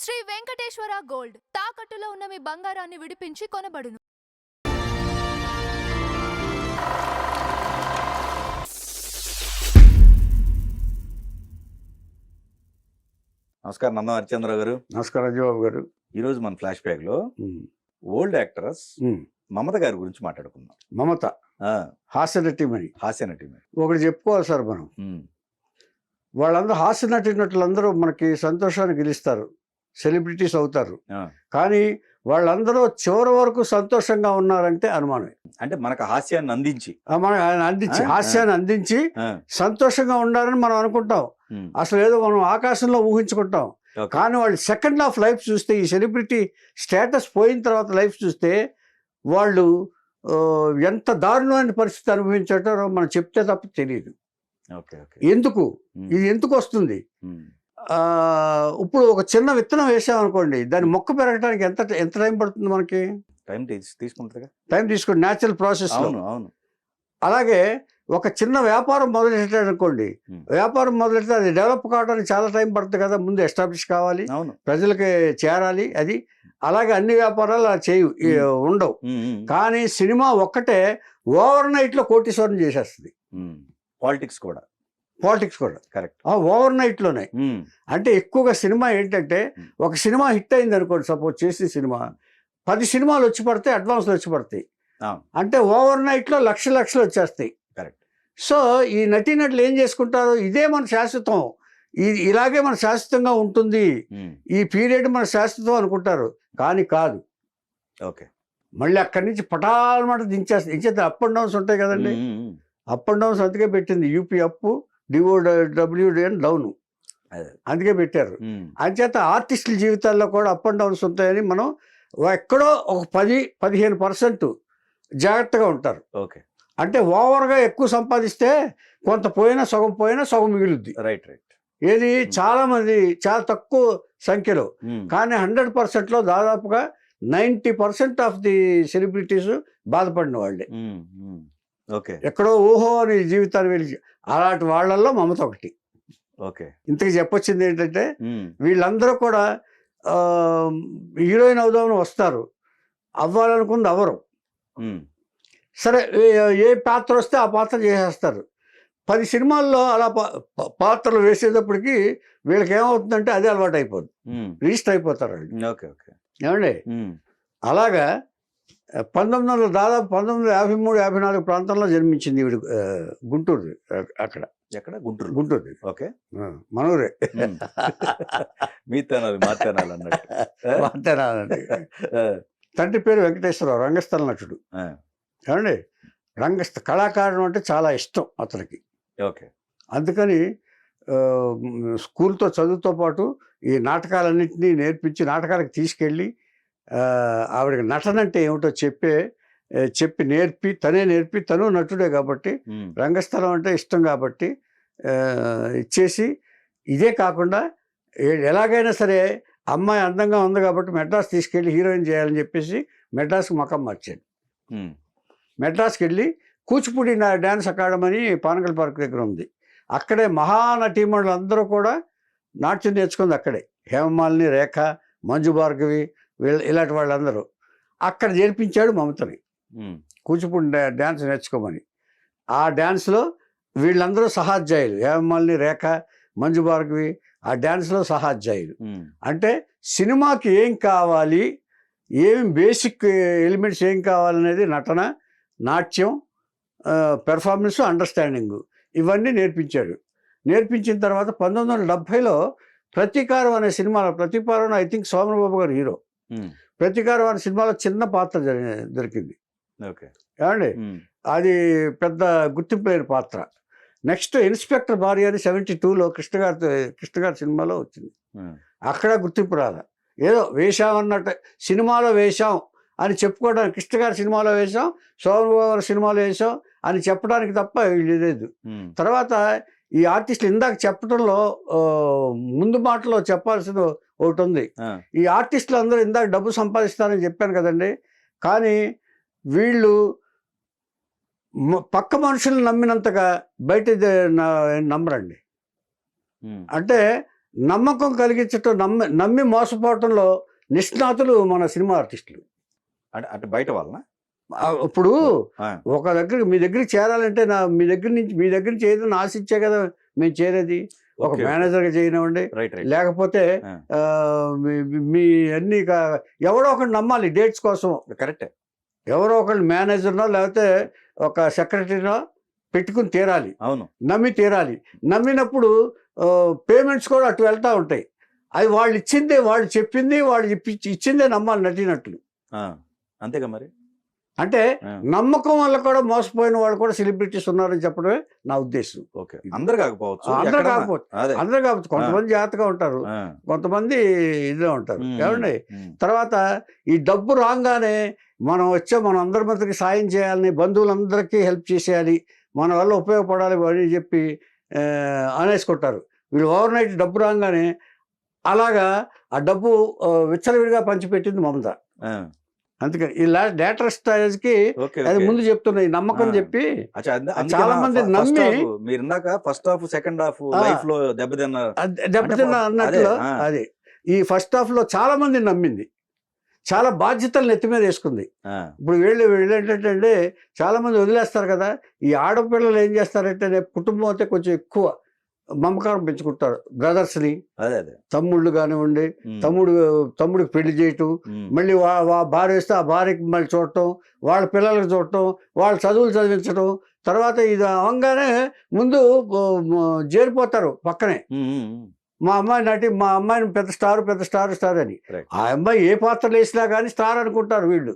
Shri Venkateswara gold తాకట్టులో ఉన్న మీ బంగారాన్ని విడిపించి కొనబడును. నమస్కారం నందం హరిచంద్ర గారు. నమస్కారం అజయబాబు గారు. ఈరోజు మన ఫ్లాష్ బ్యాక్ లో ఓల్డ్ యాక్ట్రెస్ మమత గారి గురించి మాట్లాడుకుందాం. మమత హాస్య నటిమణి. హాస్య నటి ఒకటి చెప్పుకోవాలి సార్, మనం వాళ్ళందరూ హాస్య నటులందరూ మనకి సంతోషాన్ని గెలుస్తారు, సెలబ్రిటీస్ అవుతారు. కానీ వాళ్ళందరూ చివరి వరకు సంతోషంగా ఉన్నారంటే అనుమానమే. అంటే మనకు హాస్యాన్ని అందించి హాస్యాన్ని అందించి సంతోషంగా ఉండాలని మనం అనుకుంటాం. అసలు ఏదో మనం ఆకాశంలో ఊహించుకుంటాం. కానీ వాళ్ళు సెకండ్ హాఫ్ లైఫ్ చూస్తే, ఈ సెలబ్రిటీ స్టేటస్ పోయిన తర్వాత లైఫ్ చూస్తే వాళ్ళు ఎంత దారుణమైన పరిస్థితి అనుభవించారో మనం చెప్తే తప్ప తెలియదు. ఎందుకు ఇది ఎందుకు వస్తుంది? ఇప్పుడు ఒక చిన్న విత్తనం వేసామనుకోండి, దాని మొక్క పెరగడానికి ఎంత ఎంత టైం పడుతుంది? మనకి టైం తీసుకుంటుంది, న్యాచురల్ ప్రాసెస్. అవును. అలాగే ఒక చిన్న వ్యాపారం మొదలెట్టాడు అనుకోండి, వ్యాపారం మొదలెడితే అది డెవలప్ కావడానికి చాలా టైం పడుతుంది కదా. ముందు ఎస్టాబ్లిష్ కావాలి, ప్రజలకి చేరాలి. అది అలాగే అన్ని వ్యాపారాలు అలా ఉండవు. కానీ సినిమా ఒక్కటే ఓవర్ నైట్లో కోటీశ్వరం చేసేస్తుంది. పాలిటిక్స్ కూడా కరెక్ట్ ఓవర్ నైట్లోనే. అంటే ఎక్కువగా సినిమా ఏంటంటే, ఒక సినిమా హిట్ అయింది అనుకోండి, సపోజ్ చేసిన సినిమా 10 సినిమాలు వచ్చి పడతాయి, అడ్వాన్స్లు వచ్చి పడతాయి. అంటే ఓవర్ నైట్లో లక్షలు వచ్చేస్తాయి. కరెక్ట్. సో ఈ నటీనటులు ఏం చేసుకుంటారు, ఇదే మన శాశ్వతం, ఇలాగే మన శాశ్వతంగా ఉంటుంది, ఈ పీరియడ్ మన శాశ్వతం అనుకుంటారు. కానీ కాదు. ఓకే. మళ్ళీ అక్కడి నుంచి పటాలమాట దించేస్తే అప్ అండ్ డౌన్స్ ఉంటాయి కదండి. అప్ అండ్ డౌన్స్ అందుకే పెట్టింది, యూపీ అప్పు, DOWN డౌన్, అందుకే పెట్టారు. అంచేత ఆర్టిస్టుల జీవితాల్లో కూడా అప్ అండ్ డౌన్స్ ఉంటాయని మనం ఎక్కడో ఒక 10-15% జాగ్రత్తగా ఉంటారు. ఓకే. అంటే ఓవర్గా ఎక్కువ సంపాదిస్తే కొంత పోయినా సగం మిగులుద్ది. రైట్. ఏది చాలా మంది, చాలా తక్కువ సంఖ్యలో, కానీ 100%లో దాదాపుగా 90% ఆఫ్ ది సెలబ్రిటీస్ బాధపడిన వాళ్ళే. ఓకే. ఎక్కడో ఊహో అని జీవితాన్ని వెళ్ళి, అలాంటి వాళ్ళల్లో మమత ఒకటి. ఓకే. ఇంతకు చెప్పొచ్చింది ఏంటంటే, వీళ్ళందరూ కూడా హీరోయిన్ అవుదామని వస్తారు, అవ్వాలనుకుంది అవరు. సరే, ఏ పాత్ర వస్తే ఆ పాత్ర చేసేస్తారు. 10 సినిమాల్లో అలా పాత్రలు వేసేటప్పటికి వీళ్ళకి ఏమవుతుందంటే అదే అలవాటు అయిపోద్ది, రిజిస్టర్ అయిపోతారు వాళ్ళు. ఏమండి? అలాగా 1953-54 ప్రాంతంలో జన్మించింది ఈవిడ. గుంటూరు. అక్కడ గుంటూరు. ఓకే. మనూరే. మాతేనాలండి. తండ్రి పేరు వెంకటేశ్వరరావు, రంగస్థల నటుడు. ఏమండి? కళాకారుడు అంటే చాలా ఇష్టం అతనికి. ఓకే. అందుకని స్కూల్తో చదువుతో పాటు ఈ నాటకాలన్నింటినీ నేర్పించి, నాటకాలకు తీసుకెళ్ళి ఆవిడకి నటన అంటే ఏమిటో తనే నేర్పి తను నటుడే కాబట్టి, రంగస్థలం అంటే ఇష్టం కాబట్టి ఇచ్చేసి, ఇదే కాకుండా ఎలాగైనా సరే అమ్మాయి అందంగా ఉంది కాబట్టి మెడ్రాస్ తీసుకెళ్ళి హీరోయిన్ చేయాలని చెప్పేసి మెడ్రాస్కి మకం మార్చాడు. మెడ్రాస్కి వెళ్ళి Kuchipudi dance academy Panagal park దగ్గర ఉంది, అక్కడే మహానటీమణులు అందరూ కూడా నాట్యం నేర్చుకుంది అక్కడే. హేమమాలిని, రేఖ, మంజు భార్గవి, ఇలాంటి వాళ్ళందరూ అక్కడ చేర్పించాడు మమతని కూచిపూడి డ్యాన్స్ నేర్చుకోమని. ఆ డ్యాన్స్లో వీళ్ళందరూ సహాధ్యాయులు, హేమమాలిని, రేఖ, మంజు భార్గవి ఆ డ్యాన్స్లో సహాధ్యాయులు. అంటే సినిమాకి ఏం కావాలి, ఏం బేసిక్ ఎలిమెంట్స్ ఏం కావాలనేది నటన, నాట్యం, పెర్ఫార్మెన్స్, అండర్స్టాండింగు ఇవన్నీ నేర్పించాడు. నేర్పించిన తర్వాత 1970లో ప్రతీకారం అనే సినిమాలో, ప్రతీకారం ఐ థింక్ సోమబాబు గారు హీరో, ప్రతీకారం అనే సినిమాలో చిన్న పాత్ర దొరికింది. ఏమండి? అది పెద్ద గుర్తింపు లేని పాత్ర. నెక్స్ట్ ఇన్స్పెక్టర్ భార్య అని 72లో కృష్ణ గారి సినిమాలో వచ్చింది. అక్కడ గుర్తింపు రాదా, ఏదో వేషాం అన్నట్టు, సినిమాలో వేషాం అని చెప్పుకోవడానికి, కృష్ణ గారి సినిమాలో వేసాం, సోమబాబు గారి సినిమాలో వేసాం అని చెప్పడానికి తప్ప లేదు. తర్వాత ఈ ఆర్టిస్టులు ఇందాక చెప్పడంలో ముందు మాటలో చెప్పాల్సింది ఒకటి ఉంది. ఈ ఆర్టిస్టులు అందరూ ఇందాక డబ్బు సంపాదిస్తారని చెప్పాను కదండి, కానీ వీళ్ళు పక్క మనుషులు నమ్మినంతగా బయట నమ్మరండి. అంటే నమ్మకం కలిగించటం, నమ్మి మోసపోవటంలో నిష్ణాతులు మన సినిమా ఆర్టిస్టులు. అంటే అంటే బయట వాళ్ళ ఇప్పుడు ఒక దగ్గర మీ దగ్గరికి చేరాలంటే మీ దగ్గర నుంచి ఏదైనా ఆశించే కదా మేము చేరేది. ఒక మేనేజర్గా చేయనివ్వండి, లేకపోతే మీ అన్ని ఎవరో ఒకటి నమ్మాలి డేట్స్ కోసం. కరెక్టే. ఎవరో ఒకళ్ళు మేనేజర్నో లేకపోతే ఒక సెక్రటరీనో పెట్టుకుని తీరాలి. అవును, నమ్మి తీరాలి. నమ్మినప్పుడు పేమెంట్స్ కూడా అటు వెళ్తూ ఉంటాయి. అది వాళ్ళు ఇచ్చిందే, వాళ్ళు చెప్పింది, వాళ్ళు ఇచ్చిందే నమ్మాలి నటినట్లు. అంతేగా మరి. అంటే నమ్మకం వల్ల కూడా మోసపోయిన వాళ్ళు కూడా సెలబ్రిటీస్ ఉన్నారని చెప్పడమే నా ఉద్దేశం. అందరు కాకపోవచ్చు, అందరు కాకపోతే కొంతమంది జాగ్రత్తగా ఉంటారు, కొంతమంది ఇదిలో ఉంటారు. ఏమండి, తర్వాత ఈ డబ్బు రాగానే మనం మనం అందరి మందికి సాయం చేయాలని, బంధువులందరికీ హెల్ప్ చేసేయాలి, మన వల్ల ఉపయోగపడాలి అని చెప్పి అనేసుకుంటారు. వీళ్ళు ఓవర్ నైట్ డబ్బు రాగానే అలాగా ఆ డబ్బు విచ్చలవిడిగా పంచిపెట్టింది మమత. అందుకని ఈ డేటర్ స్టైల్కి అది ముందు చెప్తున్నా, ఈ నమ్మకం చెప్పి చాలా మంది నమ్మి మీరు ఇందాక first half second half life లో దెబ్బతిన్నా అన్నట్లు. అది ఈ ఫస్ట్ హాఫ్ లో చాలా మంది నమ్మింది, చాలా బాధ్యతలు నెత్తి మీద వేసుకుంది. ఇప్పుడు వీళ్ళు ఏంటంటే చాలా మంది వదిలేస్తారు కదా. ఈ ఆడపిల్లలు ఏం చేస్తారంటే కుటుంబం అయితే కొంచెం ఎక్కువ మమకారం పెంచుకుంటారు. బ్రదర్స్ని, తమ్ముళ్ళు కానివ్వండి, తమ్ముడికి పెళ్లి చేయటం, మళ్ళీ భార్య వేస్తే ఆ భార్యకి మళ్ళీ చూడటం, వాళ్ళ పిల్లలకి చూడటం, వాళ్ళ చదువులు చదివించడం, తర్వాత ఇది అవంగానే ముందు చేరిపోతారు పక్కనే. మా అమ్మాయిని పెద్ద స్టార్ అని. ఆ అమ్మాయి ఏ పాత్రలు వేసినా కానీ స్టార్ అనుకుంటారు వీళ్ళు,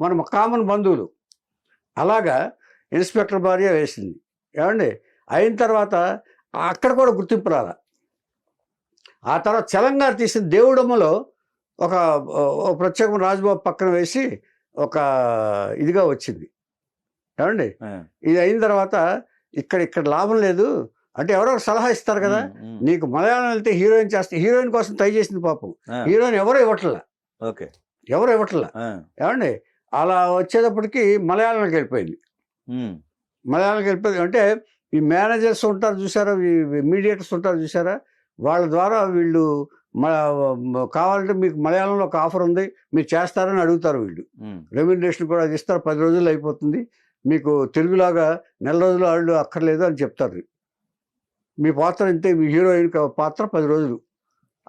మన కామన్ బంధువులు. అలాగా ఇన్స్పెక్టర్ భార్య వేసింది. ఏమండి, అయిన తర్వాత అక్కడ కూడా గుర్తింపు రాల. ఆ తర్వాత తెలంగాణ తీసిన దేవుడమ్మలో ఒక ప్రత్యేకం రాజబాబు పక్కన వేసి ఒక ఇదిగా వచ్చింది. ఏమండి, ఇది అయిన తర్వాత ఇక్కడ లాభం లేదు అంటే ఎవరో సలహా ఇస్తారు కదా, నీకు మలయాళం వెళ్తే హీరోయిన్ హీరోయిన్ కోసం ట్రై చేసింది పాపం. హీరోయిన్ ఎవరు ఇవ్వట్లా. ఏమండి, అలా వచ్చేటప్పటికి మలయాళంకి వెళ్ళిపోయింది. అంటే ఈ మేనేజర్స్ ఉంటారు చూసారా, ఈ మీడియేటర్స్ ఉంటారు చూసారా, వాళ్ళ ద్వారా వీళ్ళు కావాలంటే మీకు మలయాళంలో ఒక ఆఫర్ ఉంది, మీరు చేస్తారని అడుగుతారు. వీళ్ళు రెమ్యునరేషన్ కూడా అది ఇస్తారు, 10 రోజుల్లో అయిపోతుంది, మీకు తెలుగులాగా నెల రోజులు వాళ్ళు అక్కర్లేదు అని చెప్తారు. మీ పాత్ర ఇంతే, మీ హీరోయిన్ పాత్ర 10 రోజులు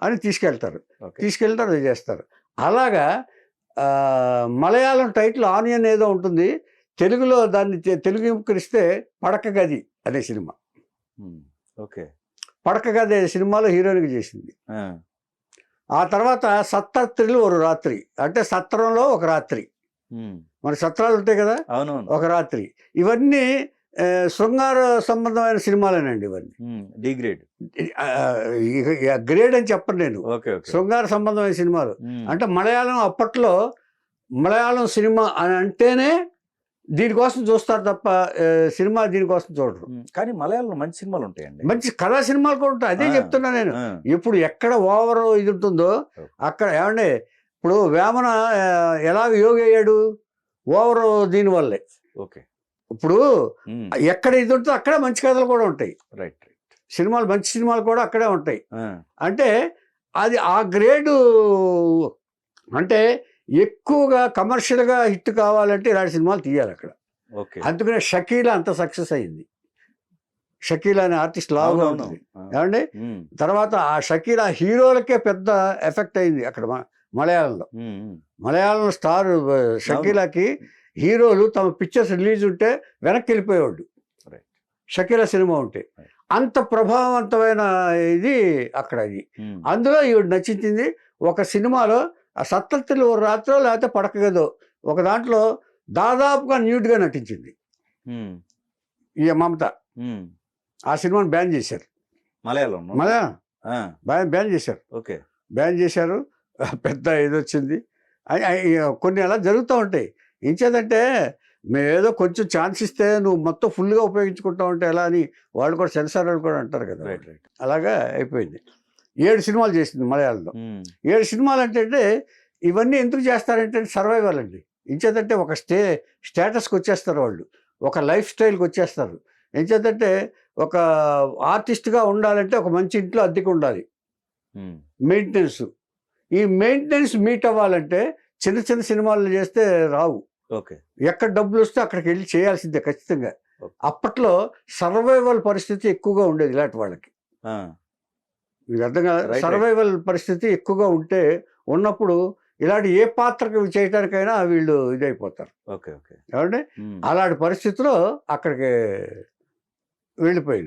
అని తీసుకెళ్తారు. అది చేస్తారు. అలాగా మలయాళం టైటిల్ ఆనియన్ ఏదో ఉంటుంది, తెలుగులో దాన్ని తెలుగుకరిస్తే పడక గది అనే సినిమా. పడక గది అనే సినిమాలో హీరోయిన్గా చేసింది. ఆ తర్వాత సత్రాత్రిలో ఒక రాత్రి, అంటే సత్రంలో ఒక రాత్రి, మన సత్రాలు ఉంటాయి కదా, ఒక రాత్రి. ఇవన్నీ శృంగార సంబంధమైన సినిమాలేనండి. ఇవన్నీ గ్రేడ్ అని చెప్పను నేను, శృంగార సంబంధమైన సినిమాలు. అంటే మలయాళం అప్పట్లో మలయాళం సినిమా అని అంటేనే దీనికోసం చూస్తారు తప్ప సినిమా దీనికోసం చూడరు. కానీ మలయాళంలో మంచి సినిమాలు ఉంటాయండి, మంచి కథా సినిమాలు కూడా ఉంటాయి. అదే చెప్తున్నా నేను. ఇప్పుడు ఎక్కడ ఓవర్ ఇది ఉంటుందో అక్కడ. ఏమంటే ఇప్పుడు వేమన ఎలాగ యోగి అయ్యాడు, ఓవర్ దీనివల్లే. ఇప్పుడు ఎక్కడ ఇది ఉంటుందో అక్కడే మంచి కథలు కూడా ఉంటాయి. సినిమాలు, మంచి సినిమాలు కూడా అక్కడే ఉంటాయి. అంటే అది ఆ గ్రేడు. అంటే ఎక్కువగా కమర్షియల్గా హిట్ కావాలంటే ఇలాంటి సినిమాలు తీయాలి అక్కడ. అందుకనే షకీలా అంత సక్సెస్ అయింది. షకీలా అనే ఆర్టిస్ట్ లాగా ఉంటుంది. ఏమండి, తర్వాత ఆ షకీలా హీరోలకే పెద్ద ఎఫెక్ట్ అయింది అక్కడ మలయాళంలో. మలయాళం స్టార్ షకీలాకి హీరోలు తమ పిక్చర్స్ రిలీజ్ ఉంటే వెనక్కి వెళ్ళిపోయేవాడు షకీలా సినిమా ఉంటే. అంత ప్రభావవంతమైన ఇది అక్కడ. ఇది అందులో ఈవిడ నచ్చింది. ఒక సినిమాలో ఆ సత్తత్తులు ఒక రాత్రో లేకపోతే పడక గదో ఒక దాంట్లో దాదాపుగా న్యూడ్గా నటించింది ఈ మమత. ఆ సినిమాని బ్యాన్ చేశారు మలయాళం. బ్యాన్ చేశారు. బ్యాన్ చేశారు. పెద్ద ఇది వచ్చింది. కొన్ని అలా జరుగుతూ ఉంటాయి. ఇంచేదంటే మేము ఏదో కొంచెం ఛాన్స్ ఇస్తే నువ్వు మొత్తం ఫుల్గా ఉపయోగించుకుంటా ఉంటే ఎలా అని వాళ్ళు కూడా సెన్సార్ అని కూడా అంటారు కదా. అలాగా అయిపోయింది. 7 సినిమాలు చేసింది మలయాళంలో. 7 సినిమాలు అంటే ఇవన్నీ ఎందుకు చేస్తారంటే సర్వైవల్ అండి. ఇంచేదంటే ఒక స్టేటస్కి వచ్చేస్తారు వాళ్ళు, ఒక లైఫ్ స్టైల్కి వచ్చేస్తారు. ఎంచేదంటే ఒక ఆర్టిస్ట్గా ఉండాలంటే ఒక మంచి ఇంట్లో అద్దెకు ఉండాలి. మెయింటెనెన్స్. ఈ మెయింటెనెన్స్ మీట్ అవ్వాలంటే చిన్న చిన్న సినిమాలు చేస్తే రావు. ఓకే. ఎక్కడ డబ్బులు వస్తే అక్కడికి వెళ్ళి చేయాల్సిందే ఖచ్చితంగా. ఓకే. అప్పట్లో సర్వైవల్ పరిస్థితి ఎక్కువగా ఉండేది ఇలాంటి వాళ్ళకి. ఆ, మీకు అర్థం కాదు, రైట్, సర్వైవల్ పరిస్థితి ఎక్కువగా ఉన్నప్పుడు ఇలాంటి ఏ పాత్రకి చేయడానికైనా వీళ్ళు ఇదైపోతారు. ఓకే. ఓకే. ఏమంటే అలాంటి పరిస్థితిలో అక్కడికి వెళ్ళిపోయి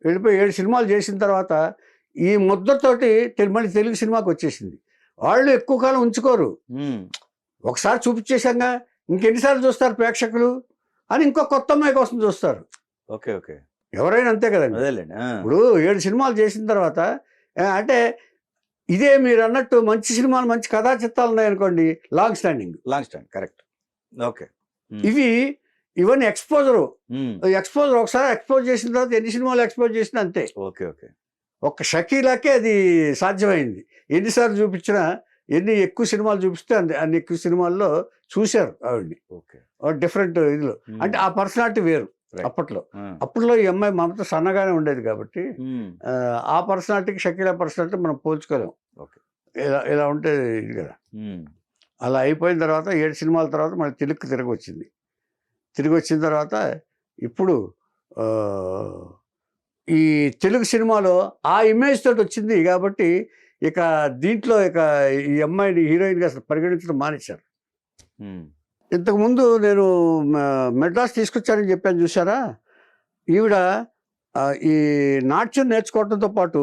7 సినిమాలు చేసిన తర్వాత ఈ ముద్రతోటి మళ్ళీ తెలుగు సినిమాకి వచ్చేసింది. వాళ్ళు ఎక్కువ కాలం ఉంచుకోరు. ఒకసారి చూపించేశాంగా ఇంకెన్నిసార్లు చూస్తారు ప్రేక్షకులు అని ఇంకో కొత్త అమ్మాయి కోసం చూస్తారు. ఓకే. ఓకే. ఎవరైనా అంతే కదండి. అదేలేండి. ఇప్పుడు 7 సినిమాలు చేసిన తర్వాత అంటే ఇదే మీరు అన్నట్టు మంచి సినిమాలు మంచి కథా చిత్రాలు ఉన్నాయనుకోండి, లాంగ్ స్టాండింగ్. కరెక్ట్. ఓకే. ఇవన్నీ ఎక్స్పోజర్ ఒకసారి ఎక్స్పోజ్ చేసిన తర్వాత ఎన్ని సినిమాలు ఎక్స్పోజ్ చేసినా అంతే. ఓకే. ఓకే. ఒక్క షకీలాకే అది సాధ్యమైంది. ఎన్నిసార్లు చూపించినా, ఎన్ని ఎక్కువ సినిమాలు చూపిస్తే అన్ని ఎక్కువ సినిమాల్లో చూశారు ఆవిడ్ని. ఓకే. డిఫరెంట్ ఇదిలో అంటే ఆ పర్సనాలిటీ వేరు అప్పట్లో ఈ అమ్మాయి మమత సన్నగానే ఉండేది కాబట్టి ఆ పర్సనాలిటీకి షకీలా పర్సనాలిటీ మనం పోల్చుకోలేం. ఇలా ఉంటే ఇది కదా. అలా అయిపోయిన తర్వాత 7 సినిమాల తర్వాత మళ్ళీ తిరిగి వచ్చిన తర్వాత ఇప్పుడు ఈ తెలుగు సినిమాలో ఆ ఇమేజ్ తోటి వచ్చింది కాబట్టి ఇక దీంట్లో ఈ అమ్మాయిని హీరోయిన్గా అసలు పరిగణించడం మానేశారు. ఇంతకుముందు నేను మెడ్రాస్ తీసుకొచ్చానని చెప్పాను చూసారా, ఈవిడ ఈ నాట్యం నేర్చుకోవడంతో పాటు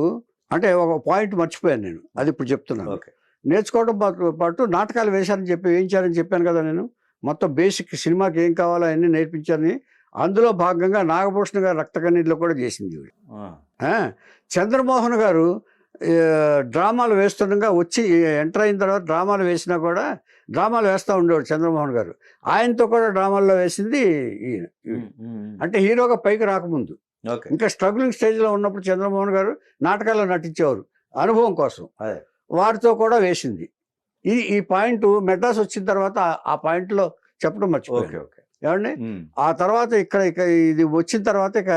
అంటే ఒక పాయింట్ మర్చిపోయాను నేను, అది ఇప్పుడు చెప్తున్నాను. నేర్చుకోవడం పాటు నాటకాలు వేయించారని చెప్పాను కదా నేను. మొత్తం బేసిక్ సినిమాకి ఏం కావాలో అవన్నీ నేర్పించారని, అందులో భాగంగా నాగభూషణ్ గారు రక్త కన్నీటిలో కూడా చేసింది ఈవిడ. చంద్రమోహన్ గారు డ్రామాలు వేస్తుండగా వచ్చి ఎంటర్ అయిన తర్వాత డ్రామాలు వేసినా కూడా డ్రామాలు వేస్తూ ఉండేవాడు చంద్రమోహన్ గారు. ఆయనతో కూడా డ్రామాల్లో వేసింది ఈయన. అంటే హీరోగా పైకి రాకముందు ఇంకా స్ట్రగ్లింగ్ స్టేజ్లో ఉన్నప్పుడు చంద్రమోహన్ గారు నాటకాల్లో నటించేవారు అనుభవం కోసం. వారితో కూడా వేసింది. ఈ పాయింట్ మెడ్రాస్ వచ్చిన తర్వాత ఆ పాయింట్లో చెప్పడం మర్చిపోయాను. ఏమండి ఆ తర్వాత ఇక్కడ ఇది వచ్చిన తర్వాత ఇక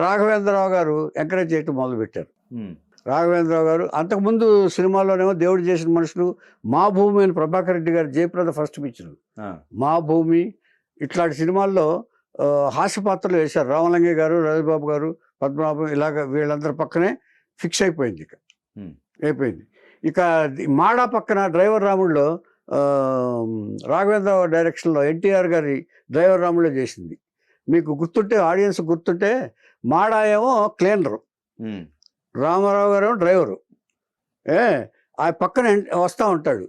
రాఘవేంద్రరావు గారు ఎంకరేజ్ చేయటం మొదలుపెట్టారు. రాఘవేంద్రరావు గారు అంతకుముందు సినిమాలోనేమో దేవుడు చేసిన మనుషులు, మా భూమి అని ప్రభాకర్ రెడ్డి గారు జయప్రద ఫస్ట్ పిక్చర్ మా భూమి, ఇట్లాంటి సినిమాల్లో హాస్య పాత్రలు వేశారు. రామలింగయ్య గారు, రవిబాబు గారు, పద్మనాభం, ఇలాగ వీళ్ళందరి పక్కనే ఫిక్స్ అయిపోయింది. ఇక మాడా పక్కన డ్రైవర్ రాముడిలో రాఘవేంద్రరావు డైరెక్షన్లో ఎన్టీఆర్ గారి డ్రైవర్ రాముడిలో చేసింది. మీకు గుర్తుంటే, ఆడియన్స్ గుర్తుంటే, మాడా ఏమో క్లీనరు, రామారావు గారు డ్రైవరు. ఆ పక్కన వస్తూ ఉంటాడు.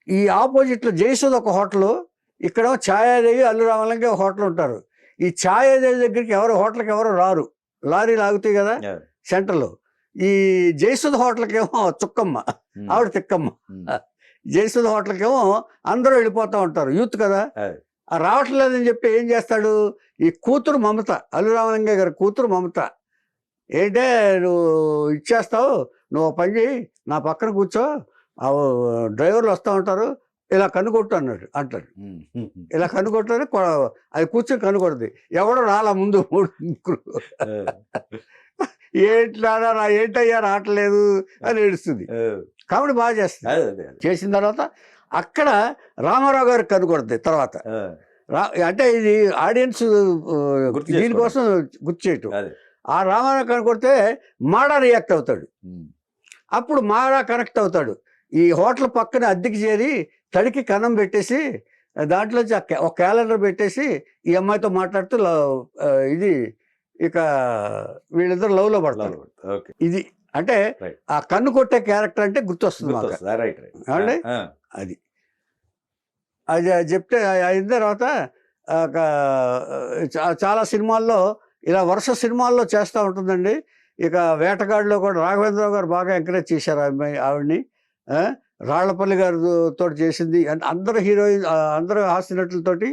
ఈ ఆపోజిట్లో జయసుధ ఒక హోటలు, ఇక్కడ ఛాయాదేవి, అల్లు రామలింగ హోటల్ ఉంటారు. ఈ ఛాయాదేవి దగ్గరికి హోటల్కి ఎవరు రారు, లారీ లాగుతాయి కదా సెంటర్లో. ఈ జయసుధ హోటల్కి ఏమో చుక్కమ్మ, ఆవిడ తిక్కమ్మ. జయసుధ హోటల్కి ఏమో అందరూ వెళ్ళిపోతూ ఉంటారు, యూత్ కదా. రావట్లేదని చెప్పి ఏం చేస్తాడు, ఈ కూతురు మమత, అల్లు రామలింగ గారి కూతురు మమత, ఏంటే నువ్వు ఇచ్చేస్తావు, నువ్వు పని చేయి, నా పక్కన కూర్చో, డ్రైవర్లు వస్తూ ఉంటారు, ఇలా కన్నుకొట్టు అంటాడు. ఇలా కన్నుకొట్టని అది కూర్చొని కన్నుకొడుతుంది. ఎవడో రాలా ముందు 3 ఏంటయ్యా రావట్లేదు అని ఏడుస్తుంది. కాబట్టి బాగా చేస్తుంది. చేసిన తర్వాత అక్కడ రామారావు గారికి కనుకొడుతుంది. తర్వాత అంటే ఇది ఆడియన్స్ దీనికోసం గుర్తు చేయటం. ఆ రామారావు కనుకొడితే మాడా రియాక్ట్ అవుతాడు. అప్పుడు మాడా కనెక్ట్ అవుతాడు. ఈ హోటల్ పక్కన అద్దెకి చేరి తడికి కన్నం పెట్టేసి దాంట్లో ఒక క్యాలెండర్ పెట్టేసి ఈ అమ్మాయితో మాట్లాడుతూ ఇది ఇక వీళ్ళిద్దరు లవ్లో పడతారు. ఇది అంటే ఆ కన్ను కొట్టే క్యారెక్టర్ అంటే గుర్తొస్తుంది అంటే అది చెప్తే అయిన తర్వాత చాలా సినిమాల్లో ఇలా వరుస సినిమాల్లో చేస్తూ ఉంటుందండి. ఇక వేటగాడిలో కూడా రాఘవేంద్రరావు గారు బాగా ఎంకరేజ్ చేశారు ఆవిడ్ని. రాళ్లపల్లి గారితో చేసింది. అందరు హీరోయిన్, అందరు హాస్య నటులతోటి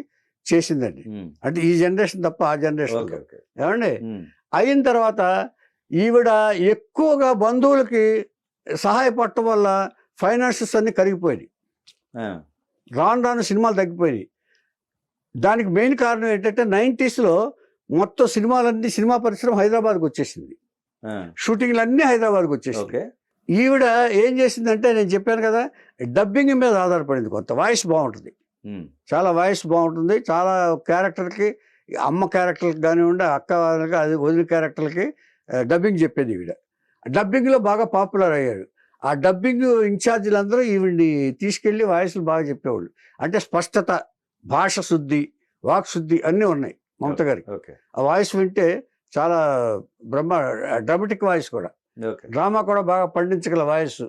చేసిందండి. అంటే ఈ జనరేషన్ తప్ప ఆ జనరేషన్ ఏమండి. అయిన తర్వాత ఈవిడ ఎక్కువగా బంధువులకి సహాయపడటం వల్ల ఫైనాన్సెస్ అన్ని కరిగిపోయినాయి. రాను సినిమాలు తగ్గిపోయినాయి. దానికి మెయిన్ కారణం ఏంటంటే 90s మొత్తం సినిమాలన్నీ, సినిమా పరిశ్రమ హైదరాబాద్కి వచ్చేసింది. షూటింగ్లు అన్నీ హైదరాబాద్కి వచ్చేసి. ఓకే. ఈవిడ ఏం చేసిందంటే నేను చెప్పాను కదా, డబ్బింగ్ మీద ఆధారపడింది. కొంత వాయిస్ బాగుంటుంది, చాలా వాయిస్ బాగుంటుంది. చాలా క్యారెక్టర్కి, అమ్మ క్యారెక్టర్కి కానివ్వండి, అక్క వాళ్ళకి, అది వదిన క్యారెక్టర్లకి డబ్బింగ్ చెప్పేది ఈవిడ. డబ్బింగ్లో బాగా పాపులర్ అయ్యాడు. ఆ డబ్బింగ్ ఇన్ఛార్జీలందరూ ఈవిడ్ని తీసుకెళ్ళి వాయిస్లు బాగా చెప్పేవాళ్ళు. అంటే స్పష్టత, భాష శుద్ధి, వాక్ శుద్ధి అన్నీ ఉన్నాయి మమత గారికి. ఆ వాయిస్ వింటే చాలా డ్రామాటిక్ వాయిస్ కూడా, డ్రామా కూడా బాగా పండించగల వాయిస్.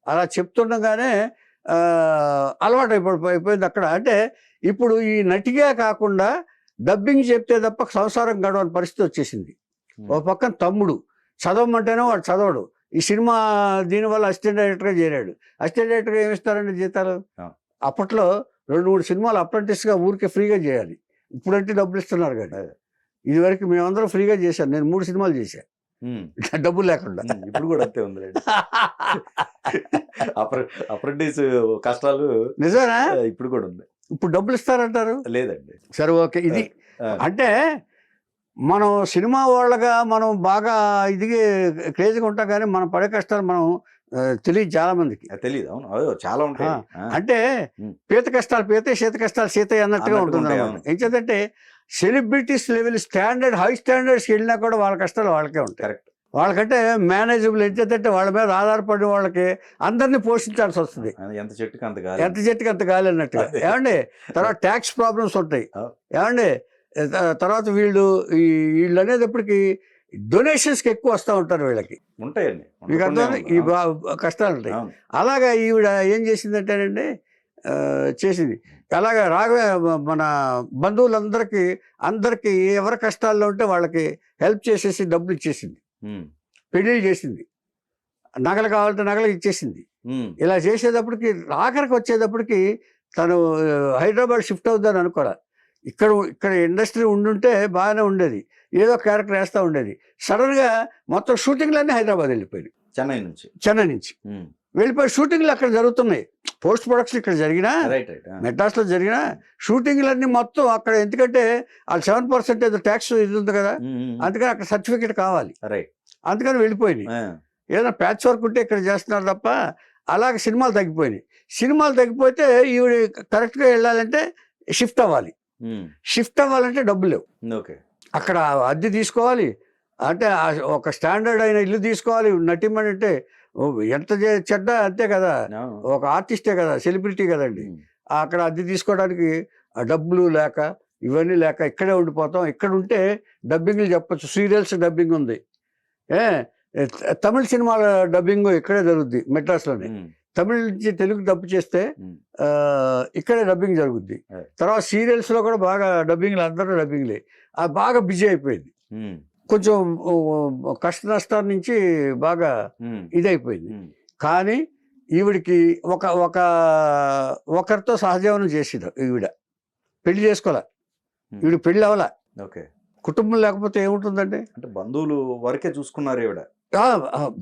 అలా చెప్తుండగానే అలవాటు అయిపోయింది అక్కడ. అంటే ఇప్పుడు ఈ నటిగా కాకుండా డబ్బింగ్ చెప్తే తప్ప సంసారం గడవని పరిస్థితి వచ్చేసింది. ఒక పక్కన తమ్ముడు చదవమంటేనే వాడు చదవడు. ఈ సినిమా దీనివల్ల అసిస్టెంట్ డైరెక్టర్గా చేరాడు. అసిస్టెంట్ డైరెక్టర్గా ఏమిస్తారండి జీతాలు? అప్పట్లో 2-3 సినిమాలు అప్రెంటిస్గా ఊరికే ఫ్రీగా చేయాలి. ఇప్పుడంటే డబ్బులు ఇస్తున్నారు కదా. ఇదివరకు మేమందరం ఫ్రీగా చేశాను. నేను 3 సినిమాలు చేశాను డబ్బులు లేకుండా. ఇప్పుడు కూడా అంతే ఉంది. అప్రెంటిస్ కష్టాలు నిజమేనా? ఇప్పుడు కూడా ఉంది. ఇప్పుడు డబ్బులు ఇస్తారంటారు? లేదండి. సరే, ఓకే. ఇది అంటే మనం సినిమా వాళ్ళగా మనం బాగా ఇదిగే క్రేజ్గా ఉంటాం, కానీ మనం పడే కష్టాలు మనం తెలియదు చాలా మందికి. తెలియదు. అవును, చాలా ఉంటాయి. అంటే పీత కష్టాలు పీతే, శీత కష్టాలు సీత అన్నట్టుగా ఉంటుంది అన్నమాట. ఏం చేద్దంటే సెలబ్రిటీస్ లెవెల్ స్టాండర్డ్, హై స్టాండర్డ్స్కి వెళ్ళినా కూడా వాళ్ళ కష్టాలు వాళ్ళకే ఉంటాయి. కరెక్ట్. వాళ్ళకంటే మేనేజబుల్. ఏం చేద్దంటే వాళ్ళ మీద ఆధారపడిన వాళ్ళకి అందరినీ పోషించాల్సి వస్తుంది. ఎంత చెట్టుకి అంత గాలి అన్నట్టుగా. ఏమండి, తర్వాత ట్యాక్స్ ప్రాబ్లమ్స్ ఉంటాయి. ఏమండి, తర్వాత వీళ్ళు అనేటప్పటికి డొనేషన్స్కి ఎక్కువ వస్తూ ఉంటారు వీళ్ళకి. ఉంటాయండి, మీకు అర్థం, ఈ కష్టాలు ఉంటాయి. అలాగా ఈవిడ ఏం చేసిందంటేనండి, చేసింది అలాగా మన బంధువులందరికీ ఎవరి కష్టాల్లో ఉంటే వాళ్ళకి హెల్ప్ చేసేసి డబ్బులు ఇచ్చేసింది. పెళ్ళిళ్ళు చేసింది, నగలు కావాలంటే నగలు ఇచ్చేసింది. ఇలా చేసేటప్పటికి ఆఖరికి వచ్చేటప్పటికి తను హైదరాబాద్ షిఫ్ట్ అవుతుందని అనుకోరా. ఇక్కడ ఇండస్ట్రీ ఉండుంటే బాగానే ఉండేది, ఏదో క్యారెక్టర్ వేస్తూ ఉండేది. సడన్గా మొత్తం షూటింగ్లన్నీ హైదరాబాద్ వెళ్ళిపోయింది. చెన్నై నుంచి వెళ్ళిపోయి షూటింగ్లు అక్కడ జరుగుతున్నాయి. పోస్ట్ ప్రొడక్షన్ ఇక్కడ జరిగినా, మెడ్రాస్లో జరిగినా షూటింగ్లన్నీ మొత్తం అక్కడ. ఎందుకంటే వాళ్ళు 7% ఏదో ట్యాక్స్ ఇది ఉంది కదా, అందుకని అక్కడ సర్టిఫికేట్ కావాలి, అందుకని వెళ్ళిపోయింది. ఏదైనా ప్యాచ్ వర్క్ ఉంటే ఇక్కడ చేస్తున్నారు తప్ప. అలాగే సినిమాలు తగ్గిపోయినాయి. సినిమాలు తగ్గిపోతే ఈవిడ కరెక్ట్గా వెళ్ళాలంటే షిఫ్ట్ అవ్వాలంటే డబ్బులు లేవు. అక్కడ అద్దె తీసుకోవాలి, అంటే ఒక స్టాండర్డ్ అయిన ఇల్లు తీసుకోవాలి. నటిమని అంటే ఎంత చెడ్డ అంతే కదా, ఒక ఆర్టిస్టే కదా, సెలబ్రిటీ కదండి. అక్కడ అద్దె తీసుకోవడానికి డబ్బులు లేక, ఇవన్నీ లేక ఇక్కడే ఉండిపోతాం. ఇక్కడ ఉంటే డబ్బింగ్లు చెప్పచ్చు. సీరియల్స్ డబ్బింగ్ ఉంది, తమిళ సినిమాల డబ్బింగ్ ఇక్కడే జరుగుద్ది మెడ్రాస్లోనే. తమిళ నుంచి తెలుగు డబ్బు చేస్తే ఇక్కడే డబ్బింగ్ జరుగుద్ది. తర్వాత సీరియల్స్లో కూడా బాగా డబ్బింగ్లు, అందరూ డబ్బింగ్లే. అది బాగా బిజీ అయిపోయింది. కొంచెం కష్ట నష్టాల నుంచి బాగా ఇదైపోయింది. కానీ ఈవిడికి ఒకరితో సహజీవనం చేసేది. ఈవిడ పెళ్లి చేసుకోలే, ఈవిడ పెళ్లి అవలా. కుటుంబం లేకపోతే ఏముంటుందండి? అంటే బంధువులు వరకే చూసుకున్నారు ఈవిడ.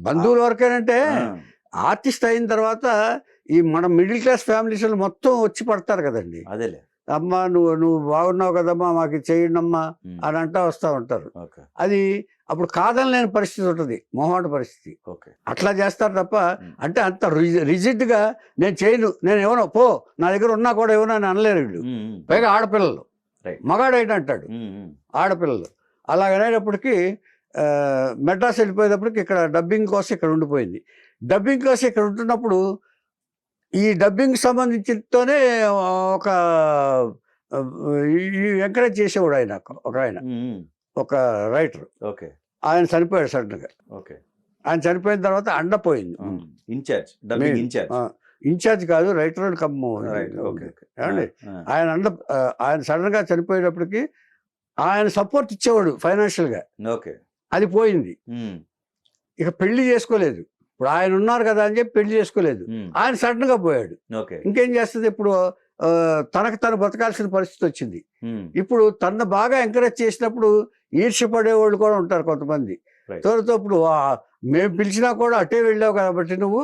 బంధువుల వరకేనంటే ఆర్టిస్ట్ అయిన తర్వాత ఈ మన మిడిల్ క్లాస్ ఫ్యామిలీస్ మొత్తం వచ్చి పడతారు కదండి. అదేలే, అమ్మా నువ్వు బాగున్నావు కదమ్మా, మాకు చేయండి అమ్మా అని అంటా వస్తూ ఉంటారు. అది అప్పుడు కాదనలేని పరిస్థితి ఉంటుంది, మొహమాట పరిస్థితి. అట్లా చేస్తారు తప్ప. అంటే అంత రిజిడ్గా నేను చేయను, నేను ఏమన్నా పో, నా దగ్గర ఉన్నా కూడా ఏమన్నా అని అనలేరు వీళ్ళు. పైగా ఆడపిల్లలు, మగాడైనా అంటాడు, ఆడపిల్లలు. అలాగనేటప్పటికీ మెడ్రాస్ వెళ్ళిపోయేటప్పటికి ఇక్కడ డబ్బింగ్ కోసం ఇక్కడ ఉండిపోయింది. డబ్బింగ్ కోసం ఇక్కడ ఉంటున్నప్పుడు ఈ డబ్బింగ్ సంబంధించితోనే ఒక ఎంకరేజ్ చేసేవాడు ఆయన, ఒక రైటర్. ఆయన చనిపోయాడు సడన్గా. ఆయన చనిపోయిన తర్వాత అండపోయింది. ఇన్ఛార్జ్ కాదు, రైటర్ అని కమ్ము. ఆయన సడన్గా చనిపోయేటప్పటికి ఆయన సపోర్ట్ ఇచ్చేవాడు ఫైనాన్షియల్గా, అది పోయింది. ఇక పెళ్లి చేసుకోలేదు. ఇప్పుడు ఆయన ఉన్నారు కదా అని చెప్పి పెళ్లి చేసుకోలేదు. ఆయన సడన్ గా పోయాడు. ఇంకేం చేస్తుంది? ఇప్పుడు తనకు తను బతకాల్సిన పరిస్థితి వచ్చింది. ఇప్పుడు తను బాగా ఎంకరేజ్ చేసినప్పుడు ఈర్ష్యపడేవాళ్ళు కూడా ఉంటారు కొంతమంది. త్వరతో ఇప్పుడు మేము పిలిచినా కూడా అటే వెళ్ళావు కాబట్టి నువ్వు,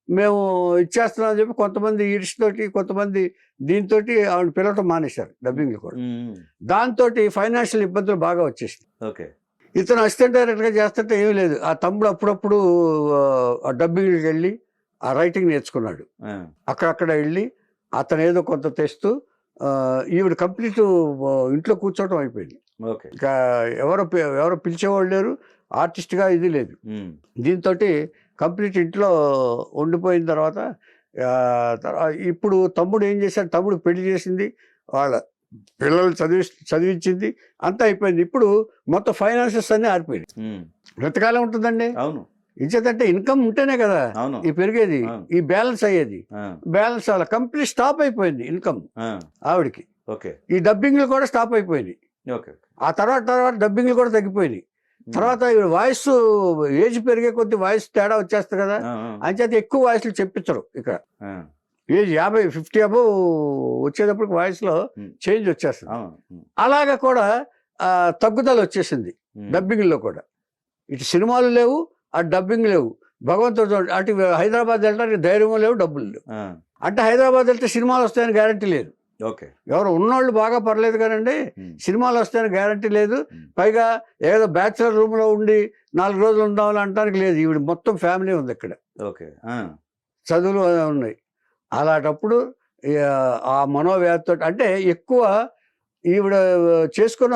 మేము ఇచ్చేస్తున్నాం అని చెప్పి కొంతమంది ఈర్ష్యతోటి, కొంతమంది దీంతో ఆవిడ పిలవటం మానేశారు డబ్బింగ్లు కూడా. దాంతో ఫైనాన్షియల్ ఇబ్బందులు బాగా వచ్చేసింది. ఇతను అసిస్టెంట్ డైరెక్టర్గా చేస్తుంటే ఏమీ లేదు. ఆ తమ్ముడు అప్పుడప్పుడు ఆ డబ్బింగ్కి వెళ్ళి ఆ రైటింగ్ నేర్చుకున్నాడు. అక్కడక్కడ వెళ్ళి అతను ఏదో కొంత తెస్తూ ఈవిడ కంప్లీట్ ఇంట్లో కూర్చోవటం అయిపోయింది. ఇంకా ఎవరో పిలిచేవాళ్ళు లేరు, ఆర్టిస్ట్గా ఇది లేదు. దీంతో కంప్లీట్ ఇంట్లో ఉండిపోయిన తర్వాత ఇప్పుడు తమ్ముడు ఏం చేశాడు, తమ్ముడు పెళ్లి చేసింది, వాళ్ళ పిల్లలు చదివించింది, అంతా అయిపోయింది. ఇప్పుడు మొత్తం ఫైనాన్సెస్ అన్నీ ఆరిపోయింది. బ్రతకాలే ఉంటుందండి. అవును, ఇచ్చేదంటే ఇన్కమ్ ఉంటేనే కదా ఈ పెరిగేది, ఈ బ్యాలెన్స్ అయ్యేది. బ్యాలెన్స్ అలా కంప్లీట్ స్టాప్ అయిపోయింది ఇన్కమ్ ఆవిడకి. ఈ డబ్బింగ్లు కూడా స్టాప్ అయిపోయింది. ఆ తర్వాత డబ్బింగ్లు కూడా తగ్గిపోయినాయి. తర్వాత వాయిస్ ఏజ్ పెరిగే కొద్ది వాయిస్ తేడా వచ్చేస్తుంది కదా, అంచేత ఎక్కువ వాయిస్లు చెప్పించరు ఇక్కడ. ఏజ్ 50 అబవ్ వచ్చేటప్పటికి వాయిస్లో చేంజ్ వచ్చేస్తుంది. అలాగా కూడా తగ్గుదల వచ్చేసింది డబ్బింగ్లో కూడా. ఇటు సినిమాలు లేవు, అటు డబ్బింగ్ లేవు. భగవంతుడు అటు హైదరాబాద్ వెళ్ళడానికి ధైర్యం లేవు, డబ్బులు లేవు. అంటే హైదరాబాద్ వెళ్తే సినిమాలు వస్తాయని గ్యారంటీ లేదు. ఎవరు ఉన్నోళ్ళు బాగా పర్లేదు కానండి, సినిమాలు వస్తాయని గ్యారంటీ లేదు. పైగా ఏదో బ్యాచులర్ రూమ్లో ఉండి 4 రోజులు ఉందామని అంటానికి లేదు. ఈవిడ మొత్తం ఫ్యామిలీ ఉంది ఇక్కడ, చదువులు ఉన్నాయి. అలాంటప్పుడు ఆ మనోవ్యాధితో అంటే ఎక్కువ ఈవిడ చేసుకున్న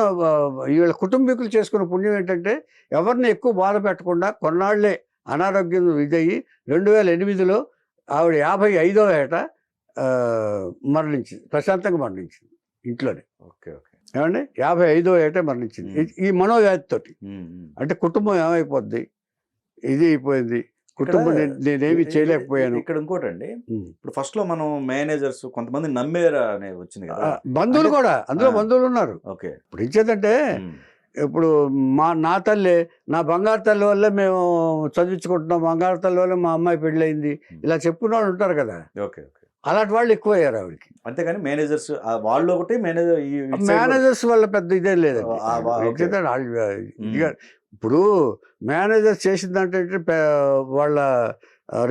ఈవిడ కుటుంబీకులు చేసుకున్న పుణ్యం ఏంటంటే ఎవరిని ఎక్కువ బాధ పెట్టకుండా కొన్నాళ్లే అనారోగ్యం ఇదయ్యి 2008లో ఆవిడ 55వ ఏట మరణించింది, ప్రశాంతంగా మరణించింది ఇంట్లోనే. ఏమండి 55వ ఏటే మరణించింది ఈ మనోవ్యాధితోటి. అంటే కుటుంబం ఏమైపోద్ది, ఇది అయిపోయింది, కుటుంబం నేనేమి చేయలేకపోయాను. ఇక్కడ ఇంకోటి అండి, ఇప్పుడు ఫస్ట్ లో మనం మేనేజర్స్ కొంతమంది నమ్మేరా అనే వచ్చింది కదా, బంధువులు కూడా అందులో బంధువులు ఉన్నారు. ఇప్పుడు ఇచ్చేదంటే ఇప్పుడు నా తల్లి, నా బంగారు తల్లి వల్లే మేము చదివించుకుంటున్నాం, బంగారు తల్లి వల్ల మా అమ్మాయి పెళ్ళయింది, ఇలా చెప్పుకున్న వాళ్ళు ఉంటారు కదా. అలాంటి వాళ్ళు ఎక్కువ అయ్యారు ఆవిడకి. అంతేగాని మేనేజర్స్ వాళ్ళు ఒకటి, మేనేజర్స్ వల్ల పెద్ద ఇదే లేదండి. ఇప్పుడు మేనేజర్స్ చేసిందంటే వాళ్ళ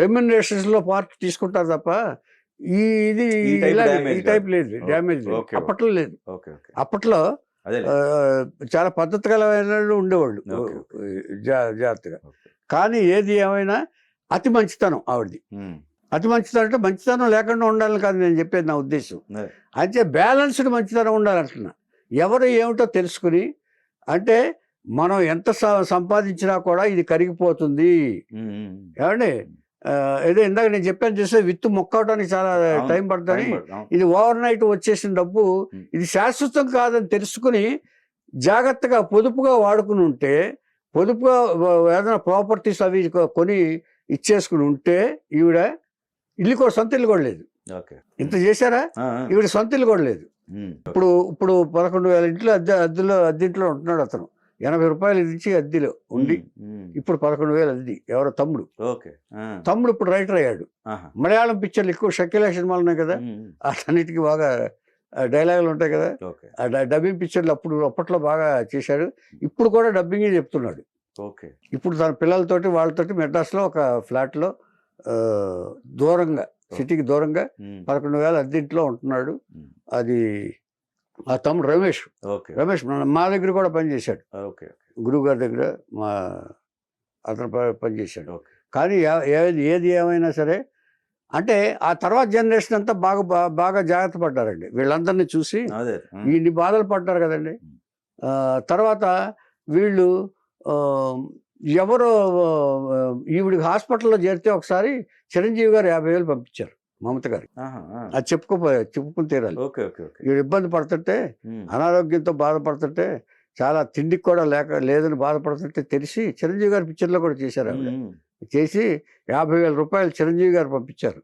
రెమ్యునరేషన్స్ లో పార్ట్ తీసుకుంటారు తప్ప ఇది ఈ టైప్ లేదు, డ్యామేజ్ లేదు. అప్పట్లో లేదు. అప్పట్లో చాలా పద్ధతి గలమైన ఉండేవాళ్ళు జాగ్రత్తగా. కానీ ఏది ఏమైనా అతి మంచితనం ఆవిడది. అతి మంచితనం అంటే మంచితనం లేకుండా ఉండాలని కాదు నేను చెప్పేది, నా ఉద్దేశం. అయితే బ్యాలెన్స్డ్ మంచితనం ఉండాలంటున్నా. ఎవరు ఏమిటో తెలుసుకుని, అంటే మనం ఎంత సంపాదించినా కూడా ఇది కరిగిపోతుంది. ఏమండి ఏదో ఇందాక నేను చెప్పాను చూస్తే విత్తు మొక్కవడానికి చాలా టైం పడుతుంది, ఇది ఓవర్ నైట్ వచ్చేసిన డబ్బు ఇది శాశ్వతం కాదని తెలుసుకుని జాగ్రత్తగా పొదుపుగా వాడుకుని ఉంటే, పొదుపుగా ఏదైనా ప్రాపర్టీస్ అవి కొని ఇచ్చేసుకుని ఉంటే, ఈవిడ ఇల్లు కూడా సొంత ఇల్లు కూడా లేదు. ఇంత చేశారా, ఈవిడ సొంత ఇల్లు కూడా లేదు. ఇప్పుడు 11,000 ఇంట్లో అద్దెంట్లో ఉంటున్నాడు అతను. 80 రూపాయలు ఇచ్చి అద్దెలో ఉండి ఇప్పుడు 11,000 అద్దె. ఎవరో తమ్ముడు ఇప్పుడు రైటర్ అయ్యాడు. మలయాళం పిక్చర్లు ఎక్కువ షకీలా సినిమాలు ఉన్నాయి కదా, అన్నిటికీ బాగా డైలాగులు ఉంటాయి కదా. డబ్బింగ్ పిక్చర్లు అప్పట్లో బాగా చేశాడు. ఇప్పుడు కూడా డబ్బింగే చెప్తున్నాడు. ఇప్పుడు తన పిల్లలతోటి వాళ్ళతోటి మెడ్రాస్లో ఒక ఫ్లాట్లో దూరంగా, సిటీకి దూరంగా 11,000 అద్దెంట్లో ఉంటున్నాడు. అది ఆ తమ్ముడు రమేష్ మా దగ్గర కూడా పనిచేశాడు, గురువు గారి దగ్గర అతను పనిచేశాడు. కానీ ఏది ఏమైనా సరే అంటే ఆ తర్వాత జనరేషన్ అంతా బాగా జాగ్రత్త పడ్డారండి. వీళ్ళందరినీ చూసి ఇన్ని బాధలు పడ్డారు కదండి. తర్వాత వీళ్ళు ఎవరో ఈవిడికి హాస్పిటల్లో చేరితే ఒకసారి చిరంజీవి గారు 50,000 పంపించారు మమత గారికి. అది చెప్పుకుని తీరాలి. వీడు ఇబ్బంది పడుతుంటే, అనారోగ్యంతో బాధపడుతుంటే, చాలా తిండికి కూడా లేదని బాధపడుతుంటే తెలిసి చిరంజీవి గారి పిక్చర్లో కూడా చేశారు. ఆవిడ చేసి 50,000 రూపాయలు చిరంజీవి గారు పంపించారు.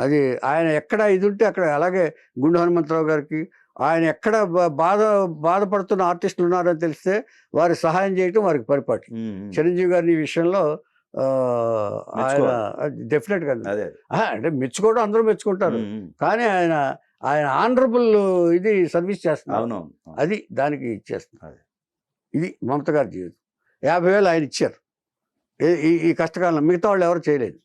అది ఆయన ఎక్కడ ఇది ఉంటే అక్కడ, అలాగే గుండు హనుమంతరావు గారికి, ఆయన ఎక్కడ బాధపడుతున్న ఆర్టిస్టులు ఉన్నారని తెలిస్తే వారికి సహాయం చేయటం వారికి పరిపాటి. చిరంజీవి గారిని ఈ విషయంలో ఆయన డెఫినెట్ గా అంటే మెచ్చుకోవడం అందరూ మెచ్చుకుంటారు, కానీ ఆయన ఆనరబుల్ ఇది సర్వీస్ చేస్తున్నారు. అది దానికి ఇచ్చేస్తున్నారు. ఇది మమత గారి జీవితం. 50,000 ఆయన ఇచ్చారు ఈ కష్టకాలంలో. మిగతా వాళ్ళు ఎవరు చేయలేదు.